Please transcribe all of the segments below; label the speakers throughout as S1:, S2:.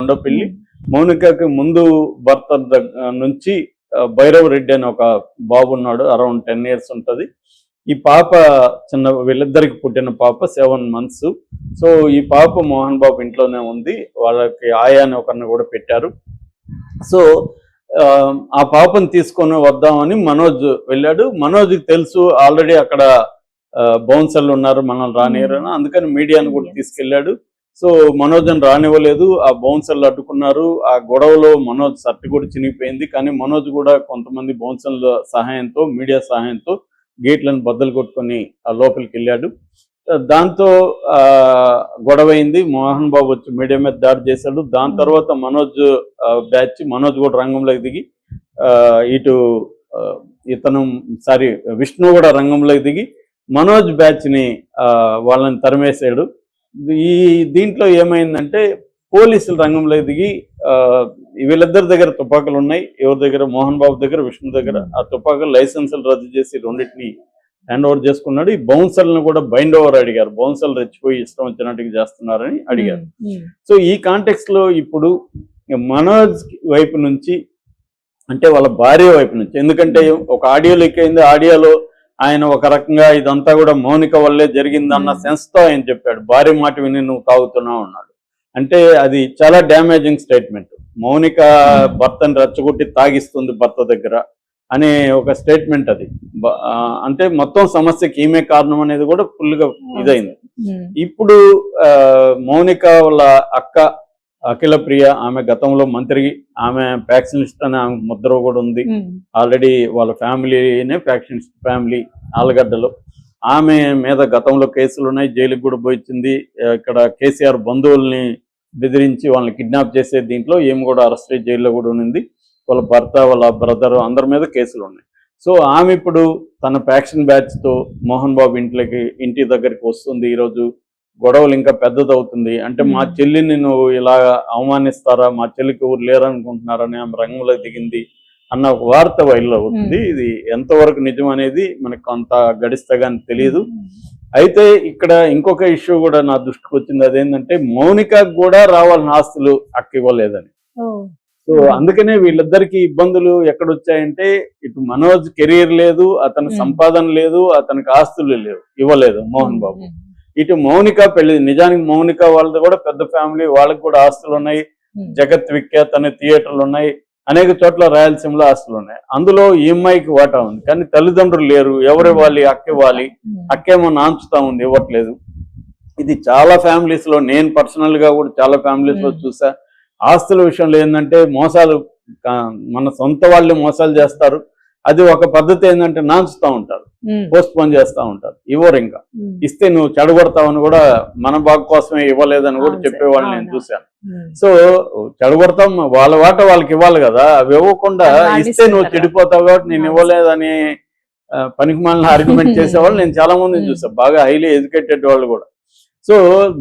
S1: రెండో పెళ్లి. మౌనికకి ముందు భర్త నుంచి భైరవ్ రెడ్డి అని ఒక బాబు ఉన్నాడు, అరౌండ్ 10 years ఉంటుంది. ఈ పాప చిన్న, వీళ్ళిద్దరికి పుట్టిన పాప 7 months. సో ఈ పాప మోహన్ బాబు ఇంట్లోనే ఉంది, వాళ్ళకి ఆయా అని ఒకరిని కూడా పెట్టారు. సో ఆ పాపను తీసుకొని వద్దామని మనోజ్ వెళ్ళాడు. మనోజ్కి తెలుసు ఆల్రెడీ అక్కడ బౌన్సర్లు ఉన్నారు, మనల్ని రానియరని, అందుకని మీడియాను కూడా తీసుకెళ్ళాడు. సో మనోజ్ని రానివ్వలేదు, ఆ బౌన్సర్లు అడ్డుకున్నారు. ఆ గొడవలో మనోజ్ షర్ట్ కూడా చినిగిపోయింది. కానీ మనోజ్ కూడా కొంతమంది బౌన్సర్ల సహాయంతో, మీడియా సహాయంతో గేట్లను బద్దలు కొట్టుకొని ఆ లోపలికి వెళ్ళాడు. దాంతో గొడవ అయింది. మోహన్ బాబు వచ్చి మీడియా మీద దాడి చేశాడు. దాని తర్వాత మనోజ్ బ్యాచ్, మనోజ్ కూడా రంగంలోకి దిగి ఇటు విష్ణు కూడా రంగంలోకి దిగి మనోజ్ బ్యాచ్ని వాళ్ళని తరిమేశాడు. దీంట్లో ఏమైందంటే పోలీసులు రంగంలోకి దిగి వీళ్ళిద్దరి దగ్గర తుపాకులు ఉన్నాయి. ఎవరి దగ్గర? మోహన్ బాబు దగ్గర, విష్ణు దగ్గర. ఆ తుపాకులు లైసెన్సులు రద్దు చేసి రెండింటిని హ్యాండ్ ఓవర్ చేసుకున్నాడు. ఈ బౌన్సర్లను కూడా బైండ్ ఓవర్ అడిగారు. బౌన్సర్లు రెచ్చిపోయి ఇష్టం వచ్చినట్టుగా చేస్తున్నారని అడిగారు. సో ఈ కాంటెక్స్ట్ లో ఇప్పుడు మనోజ్ వైపు నుంచి, అంటే వాళ్ళ భార్య వైపు నుంచి, ఎందుకంటే ఒక ఆడియో లీక్ అయింది. ఆడియోలో ఆయన ఒక రకంగా ఇదంతా కూడా మౌనిక వల్లే జరిగిందన్న సెన్స్తో ఆయన చెప్పాడు. భార్య మాట విని నువ్వు తాగుతున్నావు అన్నాడు. అంటే అది చాలా డ్యామేజింగ్ స్టేట్మెంట్. మౌనిక భర్తని రెచ్చగొట్టి తాగిస్తుంది భర్త దగ్గర అనే ఒక స్టేట్మెంట్ అది. అంటే మొత్తం సమస్యకి ఈమె కారణం అనేది కూడా ఫుల్గా ఇదైంది. ఇప్పుడు మౌనిక వాళ్ళ అక్క అఖిల ప్రియ, ఆమె గతంలో మంత్రి, ఆమె ఫ్యాక్షనిస్ట్ అనే ఆమె ముద్ర కూడా ఉంది. ఆల్రెడీ వాళ్ళ ఫ్యామిలీనే ఫ్యాక్షనిస్ట్ ఫ్యామిలీ ఆలగడ్డలో. ఆమె మీద గతంలో కేసులు ఉన్నాయి, జైలుకి కూడా పోయించింది. ఇక్కడ కేసీఆర్ బంధువుల్ని బెదిరించి వాళ్ళని కిడ్నాప్ చేసే దీంట్లో ఏమి కూడా అరెస్ట్ అయ్యి జైల్లో కూడా ఉంది. వాళ్ళ భర్త, వాళ్ళ బ్రదర్ అందరి మీద కేసులు ఉన్నాయి. సో ఆమె ఇప్పుడు తన ఫ్యాక్షన్ బ్యాచ్తో మోహన్ బాబు ఇంటి దగ్గరికి వస్తుంది. ఈరోజు గొడవలు ఇంకా పెద్దదవుతుంది. అంటే మా చెల్లిని నువ్వు ఇలా అవమానిస్తారా, మా చెల్లికి ఎవరు లేరనుకుంటున్నారని ఆమె రంగంలో దిగింది అన్న ఒక వార్త వైరల్ అవుతుంది. ఇది ఎంతవరకు నిజం అనేది మనకు అంత గడిస్తే కానీ తెలియదు. అయితే ఇక్కడ ఇంకొక ఇష్యూ కూడా నా దృష్టికి వచ్చింది. అదేంటంటే మౌనికకు కూడా రావాల్సిన ఆస్తులు అక్క ఇవ్వలేదని. సో అందుకనే వీళ్ళిద్దరికి ఇబ్బందులు ఎక్కడొచ్చాయంటే, ఇటు మనోజ్ కెరీర్ లేదు, అతని సంపాదన లేదు, అతనికి ఆస్తులు లేవు, ఇవ్వలేదు మోహన్ బాబు. ఇటు మౌనిక పెళ్లి, నిజానికి మౌనిక వాళ్ళది కూడా పెద్ద ఫ్యామిలీ, వాళ్ళకి కూడా ఆస్తులు ఉన్నాయి. జగత్ విఖ్యాత్ అనే థియేటర్లు ఉన్నాయి, అనేక చోట్ల రాయలసీమలో ఆస్తులు ఉన్నాయి. అందులో ఈ అమ్మాయికి వాటా ఉంది, కానీ తల్లిదండ్రులు లేరు. ఎవరు ఇవ్వాలి? అక్క ఇవ్వాలి. అక్కేమో నాంచుతా ఉంది, ఇవ్వట్లేదు. ఇది చాలా ఫ్యామిలీస్ లో, నేను పర్సనల్ గా కూడా చాలా ఫ్యామిలీస్ లో చూసా. ఆస్తుల విషయంలో ఏంటంటే మోసాలు, మన సొంత వాళ్ళు మోసాలు చేస్తారు. అది ఒక పద్ధతి. ఏంటంటే నాంచుతూ ఉంటారు, పోస్ట్ పోన్ చేస్తూ ఉంటారు, ఇవ్వరు. ఇంకా ఇస్తే నువ్వు చెడగొడతావని కూడా, మన బాగు కోసమే ఇవ్వలేదని కూడా చెప్పేవాళ్ళు నేను చూశాను. సో చెడగొడతాం, వాళ్ళ వాట వాళ్ళకి ఇవ్వాలి కదా, అవి ఇవ్వకుండా ఇస్తే నువ్వు చెడిపోతావు కాబట్టి నేను ఇవ్వలేదని పనికి మాలిన ఆర్గ్యుమెంట్ చేసేవాళ్ళు నేను చాలా మందిని చూసాను, బాగా హైలీ ఎడ్యుకేటెడ్ వాళ్ళు కూడా. సో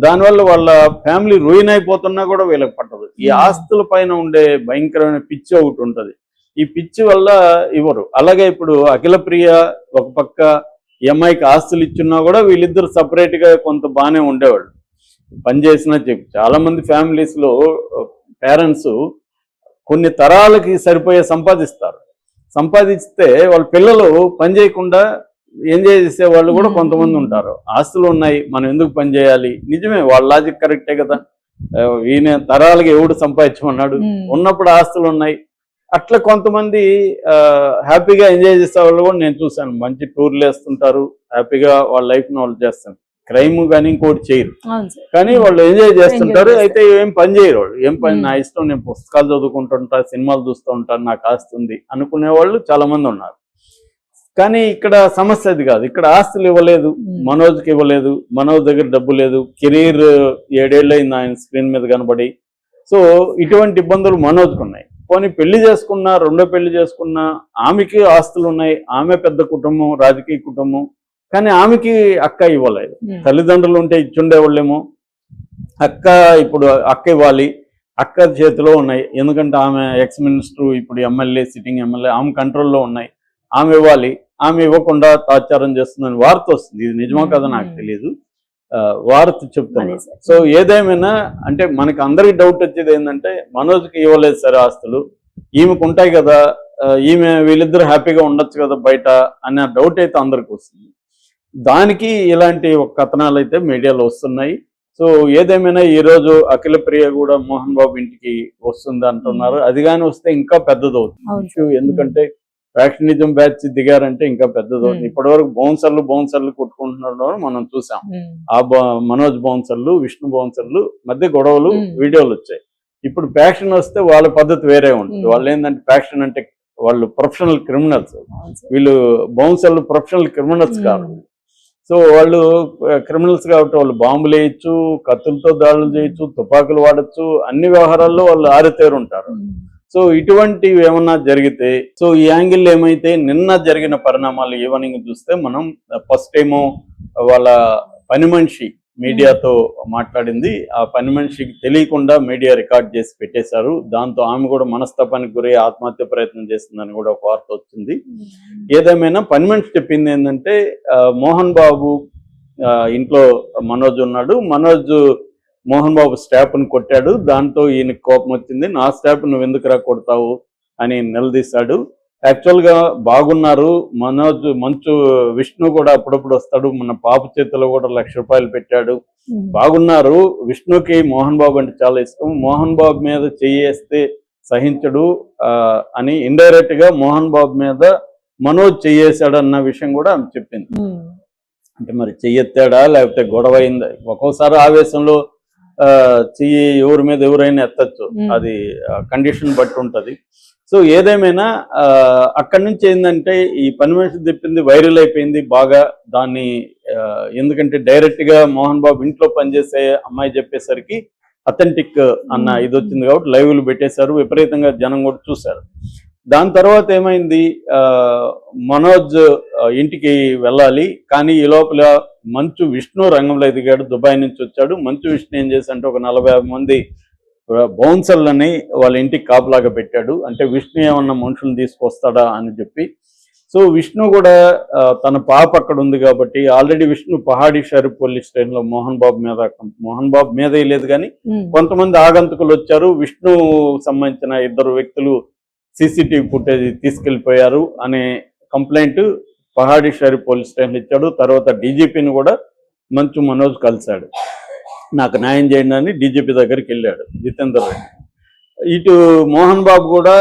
S1: దానివల్ల వాళ్ళ ఫ్యామిలీ రూయిన్ అయిపోతున్నా కూడా వీళ్ళకి పట్టదు. ఈ ఆస్తుల పైన ఉండే భయంకరమైన పిచ్చి ఒకటి ఉంటుంది. ఈ పిచ్చి వల్ల ఇవ్వరు. అలాగే ఇప్పుడు అఖిల ప్రియ ఒక పక్క ఎంఐకి ఆస్తులు ఇచ్చున్నా కూడా వీళ్ళిద్దరు సపరేట్ గా కొంత బాగానే ఉండేవాళ్ళు, పనిచేసినా చెప్పి. చాలా మంది ఫ్యామిలీస్ లో పేరెంట్స్ కొన్ని తరాలకి సరిపోయే సంపాదిస్తే వాళ్ళ పిల్లలు పని చేయకుండా ఎంజాయ్ చేసే వాళ్ళు కూడా కొంతమంది ఉంటారు. ఆస్తులు ఉన్నాయి, మనం ఎందుకు పని చేయాలి? నిజమే, వాళ్ళ లాజిక్ కరెక్టే కదా. ఈయన తరాలకి ఎవడు సంపాదించమన్నాడు? ఉన్నప్పుడు ఆస్తులు ఉన్నాయి. అట్లా కొంతమంది హ్యాపీగా ఎంజాయ్ చేసే వాళ్ళు కూడా నేను చూశాను. మంచి టూర్లు వేస్తుంటారు, హ్యాపీగా వాళ్ళ లైఫ్ని వాళ్ళు చేస్తారు. క్రైమ్ కానీ ఇంకోటి చేయరు, కానీ వాళ్ళు ఎంజాయ్ చేస్తుంటారు. అయితే ఏం పని చేయరు వాళ్ళు. ఏం పని, నా ఇష్టం, నేను పుస్తకాలు చదువుకుంటుంటా, సినిమాలు చూస్తూ ఉంటాను, నాకు ఆస్తుంది అనుకునే వాళ్ళు చాలా మంది ఉన్నారు. కానీ ఇక్కడ సమస్య అది కాదు. ఇక్కడ ఆస్తులు ఇవ్వలేదు, మనోజ్కి ఇవ్వలేదు, మనోజ్ దగ్గర డబ్బు లేదు, కెరీర్ 7 ఏళ్ళు అయింది ఆయన స్క్రీన్ మీద కనబడి. సో ఇటువంటి ఇబ్బందులు మనోజ్కి ఉన్నాయి. పోనీ పెళ్లి చేసుకున్నా, రెండో పెళ్లి చేసుకున్నా, ఆమెకి ఆస్తులు ఉన్నాయి, ఆమె పెద్ద కుటుంబం, రాజకీయ కుటుంబం, కానీ ఆమెకి అక్క ఇవ్వలేదు. తల్లిదండ్రులు ఉంటే ఇచ్చుండేవాళ్ళేమో. ఇప్పుడు అక్క ఇవ్వాలి, అక్క చేతిలో ఉన్నాయి. ఎందుకంటే ఆమె ఎక్స్ మినిస్టర్, ఇప్పుడు ఎమ్మెల్యే, సిట్టింగ్ ఎమ్మెల్యే, ఆమె కంట్రోల్లో ఉన్నాయి. ఆమె ఇవ్వాలి. ఆమె ఇవ్వకుండా తాత్సారం చేస్తుందని వార్త వస్తుంది. ఇది నిజమో కదా నాకు తెలియదు. వార్త చెప్తున్నారు. సో ఏదేమైనా అంటే మనకి అందరికి డౌట్ వచ్చేది ఏంటంటే మనోజ్కి ఇవ్వలేదు సరే ఆస్తులు, ఈమెకు ఉంటాయి కదా, ఈమె వీళ్ళిద్దరు హ్యాపీగా ఉండొచ్చు కదా బయట అనే డౌట్ అయితే అందరికి వస్తుంది. దానికి ఇలాంటి కథనాలు అయితే మీడియాలో వస్తున్నాయి. సో ఏదేమైనా ఈరోజు అఖిల ప్రియ కూడా మోహన్ బాబు ఇంటికి వస్తుంది అంటున్నారు. అది కానీ వస్తే ఇంకా పెద్దదవుతుంది. ఎందుకంటే ఫ్యాక్షనిజం బ్యాచ్ దిగారంటే ఇంకా పెద్దదవుతుంది. ఇప్పటి వరకు బౌన్సర్లు కొట్టుకుంటున్నారు మనం చూసాం. ఆ మనోజ్ బౌన్సర్లు, విష్ణు బౌన్సర్లు మధ్య గొడవలు వీడియోలు వచ్చాయి. ఇప్పుడు ఫ్యాక్షన్ వస్తే వాళ్ళ పద్ధతి వేరే ఉంటుంది. వాళ్ళు ఏంటంటే ఫ్యాక్షన్ అంటే వాళ్ళు ప్రొఫెషనల్ క్రిమినల్స్, వీళ్ళు బౌన్సర్లు ప్రొఫెషనల్ క్రిమినల్స్ కాదు. సో వాళ్ళు క్రిమినల్స్ కాబట్టి వాళ్ళు బాంబులు వేయచ్చు, కత్తులతో దాడులు చేయొచ్చు, తుపాకులు వాడచ్చు, అన్ని వ్యవహారాల్లో వాళ్ళు ఆరితేరుంటారు. సో ఇటువంటివి ఏమన్నా జరిగితే, సో ఈ యాంగిల్ ఏమైతే నిన్న జరిగిన పరిణామాలు ఈవినింగ్ చూస్తే మనం ఫస్ట్ ఏమో వాళ్ళ పని మనిషి మీడియాతో మాట్లాడింది. ఆ పని మనిషికి తెలియకుండా మీడియా రికార్డ్ చేసి పెట్టేశారు. దాంతో ఆమె కూడా మనస్తాపానికి గురై ఆత్మహత్య ప్రయత్నం చేస్తుందని కూడా ఒక వార్త వచ్చింది. ఏదేమైనా పని మనిషి చెప్పింది ఏంటంటే మోహన్ బాబు ఇంట్లో మనోజ్ ఉన్నాడు, మనోజ్ మోహన్ బాబు స్టాఫ్ని కొట్టాడు, దాంతో ఈయనకి కోపం వచ్చింది, నా స్టాఫ్ నువ్వు ఎందుకురా కొడతావు అని నిలదీశాడు. యాక్చువల్గా బాగున్నారు మనోజ్, మంచు విష్ణు కూడా అప్పుడప్పుడు వస్తాడు, మన పాప చేతిలో కూడా ₹1,00,000 పెట్టాడు, బాగున్నారు. విష్ణుకి మోహన్ బాబు అంటే చాలా ఇష్టం, మోహన్ బాబు మీద చెయ్యేస్తే సహించడు అని ఇండైరెక్ట్ గా మోహన్ బాబు మీద మనోజ్ చెయ్యేశాడు అన్న విషయం కూడా ఆమె చెప్పింది. అంటే మరి చెయ్యెత్తాడా లేకపోతే గొడవ అయిందా, ఒక్కోసారి ఆవేశంలో చెయ్యి ఎవరి మీద ఎవరైనా ఎత్తచ్చు, అది కండిషన్ బట్టి ఉంటది. సో ఏదేమైనా అక్కడి నుంచి ఏంటంటే ఈ పని మనిషి చెప్పింది వైరల్ అయిపోయింది బాగా. దాన్ని ఎందుకంటే డైరెక్ట్ గా మోహన్ బాబు ఇంట్లో పనిచేసే అమ్మాయి చెప్పేసరికి అథెంటిక్ అన్న ఇది వచ్చింది కాబట్టి లైవ్లు పెట్టేశారు, విపరీతంగా జనం కూడా చూశారు. దాని తర్వాత ఏమైంది, మనోజ్ ఇంటికి వెళ్ళాలి, కానీ ఈ లోపల మంచు విష్ణు రంగంలో ఎదిగాడు, దుబాయ్ నుంచి వచ్చాడు. మంచు విష్ణు ఏం చేశాడంటే ఒక 40-50 మంది బౌన్సర్లని వాళ్ళ ఇంటికి కాపులాగా పెట్టాడు. అంటే విష్ణు ఏమన్నా మనుషులను తీసుకొస్తాడా అని చెప్పి. సో విష్ణు కూడా తన పాప అక్కడ ఉంది కాబట్టి ఆల్రెడీ విష్ణు పహాడీ షరీఫ్ పోలీస్ స్టేషన్లో మోహన్ బాబు మీదే లేదు కానీ కొంతమంది ఆగంతుకులు వచ్చారు, విష్ణు సంబంధించిన 2 వ్యక్తులు సీసీటీవీ ఫుటేజ్ తీసుకెళ్లిపోయారు అనే complaint Pahadi Sharif police station ఇచ్చాడు. తర్వాత డీజీపీని కూడా మంచు మనోజ్ కలిశాడు, నాకు న్యాయం చేయండి అని డీజీపీ దగ్గరికి వెళ్ళాడు జితేందర్ రెడ్డి. ఇటు మోహన్ బాబు కూడా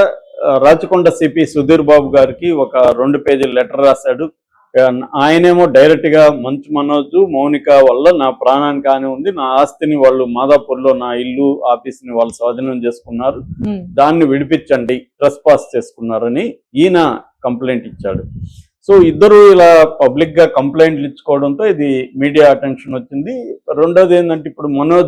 S1: రాచకొండ సిపి సుధీర్ బాబు గారికి ఒక 2 పేజీల లెటర్ రాశాడు. ఆయనేమో డైరెక్ట్ గా మంచు మనోజ్ మౌనిక వల్ల నా ప్రాణానికి హాని ఉంది, నా ఆస్తిని వాళ్ళు మాదాపూర్లో నా ఇల్లు ఆఫీస్ని వాళ్ళు స్వాధీనం చేసుకున్నారు, దాన్ని విడిపించండి, ట్రెస్ పాస్ చేసుకున్నారని ఈయన కంప్లైంట్ ఇచ్చాడు. సో ఇద్దరు ఇలా పబ్లిక్ గా కంప్లైంట్లు ఇచ్చుకోవడంతో ఇది మీడియా అటెన్షన్ వచ్చింది. రెండోది ఏంటంటే ఇప్పుడు మనోజ్